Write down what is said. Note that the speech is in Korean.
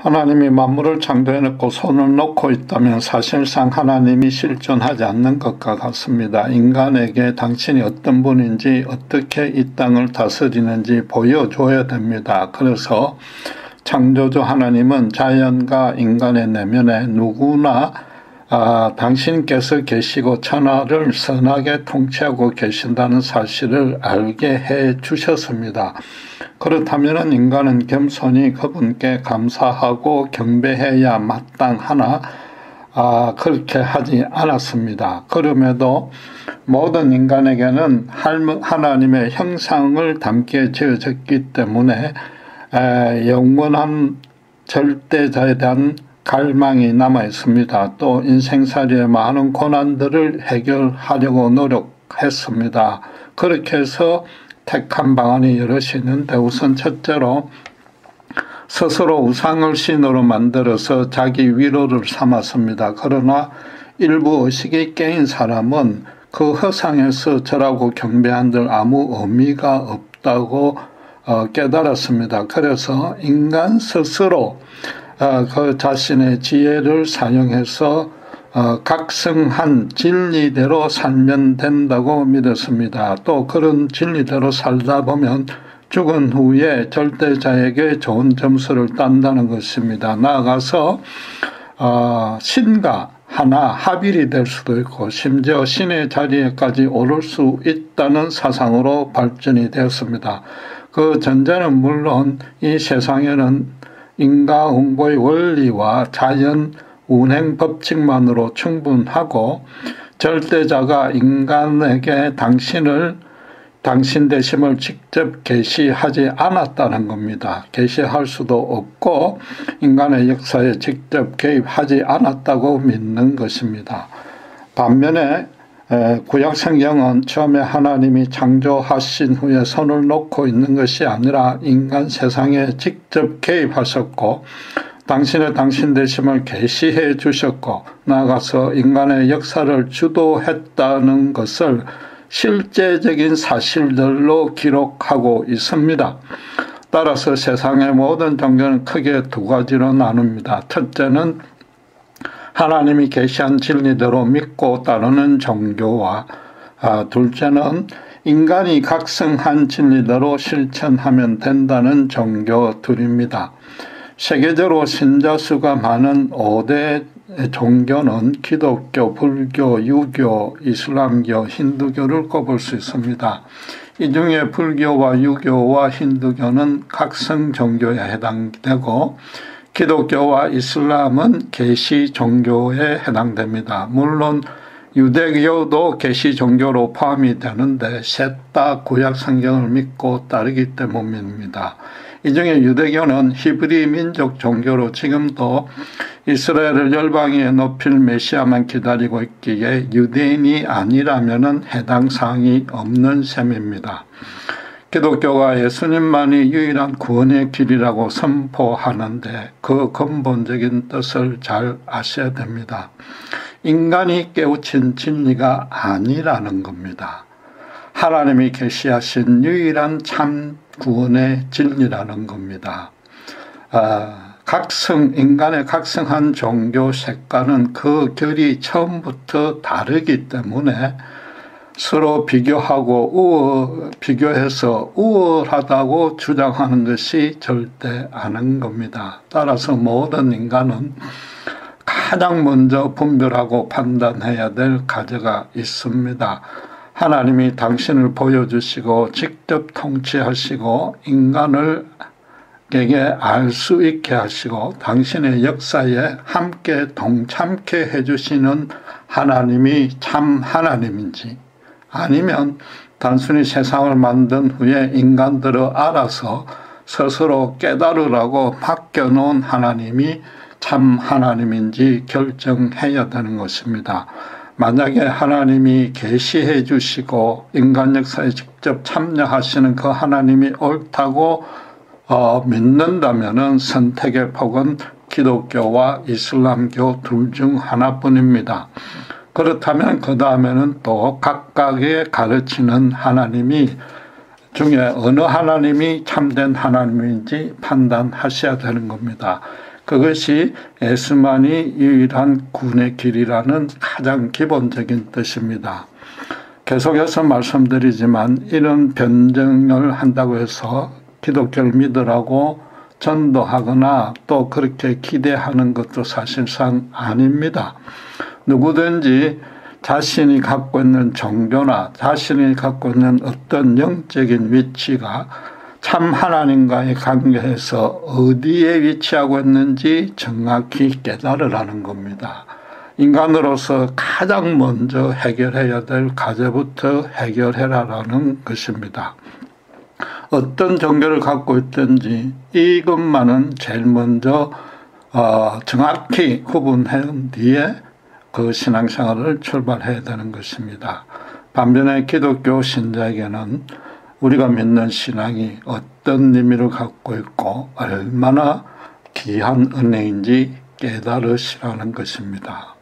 하나님이 만물을 창조해놓고 손을 놓고 있다면 사실상 하나님이 실존하지 않는 것과 같습니다. 인간에게 당신이 어떤 분인지 어떻게 이 땅을 다스리는지 보여줘야 됩니다. 그래서 창조주 하나님은 자연과 인간의 내면에 누구나 당신께서 계시고 천하를 선하게 통치하고 계신다는 사실을 알게 해 주셨습니다. 그렇다면 인간은 겸손히 그분께 감사하고 경배해야 마땅하나 그렇게 하지 않았습니다. 그럼에도 모든 인간에게는 하나님의 형상을 담게 지어졌기 때문에 영원한 절대자에 대한 갈망이 남아 있습니다. 또 인생살이의 많은 고난들을 해결하려고 노력했습니다. 그렇게 해서 택한 방안이 여럿이 있는데 우선 첫째로 스스로 우상을 신으로 만들어서 자기 위로를 삼았습니다. 그러나 일부 의식이 깨인 사람은 그 허상에서 절하고 경배한들 아무 의미가 없다고 깨달았습니다. 그래서 인간 스스로 그 자신의 지혜를 사용해서 각성한 진리대로 살면 된다고 믿었습니다. 또 그런 진리대로 살다 보면 죽은 후에 절대자에게 좋은 점수를 딴다는 것입니다. 나아가서 신과 하나 합일이 될 수도 있고 심지어 신의 자리에까지 오를 수 있다는 사상으로 발전이 되었습니다. 그 전제는 물론 이 세상에는 인과응보의 원리와 자연 운행 법칙만으로 충분하고 절대자가 인간에게 당신 되심을 직접 계시하지 않았다는 겁니다. 계시할 수도 없고 인간의 역사에 직접 개입하지 않았다고 믿는 것입니다. 반면에 구약 성경은 처음에 하나님이 창조하신 후에 손을 놓고 있는 것이 아니라 인간 세상에 직접 개입하셨고 당신 되심을 계시해 주셨고 나아가서 인간의 역사를 주도했다는 것을 실제적인 사실들로 기록하고 있습니다. 따라서 세상의 모든 종교는 크게 두 가지로 나눕니다. 첫째는 하나님이 계시한 진리대로 믿고 따르는 종교와 둘째는 인간이 각성한 진리대로 실천하면 된다는 종교 둘입니다. 세계적으로 신자 수가 많은 5대 종교는 기독교, 불교, 유교, 이슬람교, 힌두교를 꼽을 수 있습니다. 이 중에 불교와 유교와 힌두교는 각성 종교에 해당되고 기독교와 이슬람은 계시 종교에 해당됩니다. 물론 유대교도 계시 종교로 포함이 되는데 셋 다 구약 성경을 믿고 따르기 때문입니다. 이 중에 유대교는 히브리 민족 종교로 지금도 이스라엘을 열방에 높일 메시아만 기다리고 있기에 유대인이 아니라면 해당 사항이 없는 셈입니다. 기독교가 예수님만이 유일한 구원의 길이라고 선포하는데 그 근본적인 뜻을 잘 아셔야 됩니다. 인간이 깨우친 진리가 아니라는 겁니다. 하나님이 계시하신 유일한 참 구원의 진리라는 겁니다. 인간의 각성한 종교 색깔은 그 결이 처음부터 다르기 때문에 서로 비교해서 우월하다고 주장하는 것이 절대 아닌 겁니다. 따라서 모든 인간은 가장 먼저 분별하고 판단해야 될 과제가 있습니다. 하나님이 당신을 보여주시고 직접 통치하시고 인간에게 알 수 있게 하시고 당신의 역사에 함께 동참케 해주시는 하나님이 참 하나님인지 아니면 단순히 세상을 만든 후에 인간들을 알아서 스스로 깨달으라고 맡겨놓은 하나님이 참 하나님인지 결정해야 되는 것입니다. 만약에 하나님이 계시해 주시고 인간 역사에 직접 참여하시는 그 하나님이 옳다고 믿는다면 선택의 폭은 기독교와 이슬람교 둘 중 하나뿐입니다. 그렇다면 그 다음에는 또 각각의 가르치는 하나님이 중에 어느 하나님이 참된 하나님인지 판단하셔야 되는 겁니다. 그것이 예수만이 유일한 구원의 길이라는 가장 기본적인 뜻입니다. 계속해서 말씀드리지만 이런 변증을 한다고 해서 기독교를 믿으라고 전도하거나 또 그렇게 기대하는 것도 사실상 아닙니다. 누구든지 자신이 갖고 있는 종교나 자신이 갖고 있는 어떤 영적인 위치가 참 하나님과의 관계에서 어디에 위치하고 있는지 정확히 깨달으라는 겁니다. 인간으로서 가장 먼저 해결해야 될 과제부터 해결해라라는 것입니다. 어떤 종교를 갖고 있든지 이것만은 제일 먼저 정확히 구분한 뒤에 그 신앙생활을 출발해야 되는 것입니다. 반면에 기독교 신자에게는 우리가 믿는 신앙이 어떤 의미를 갖고 있고 얼마나 귀한 은혜인지 깨달으시라는 것입니다.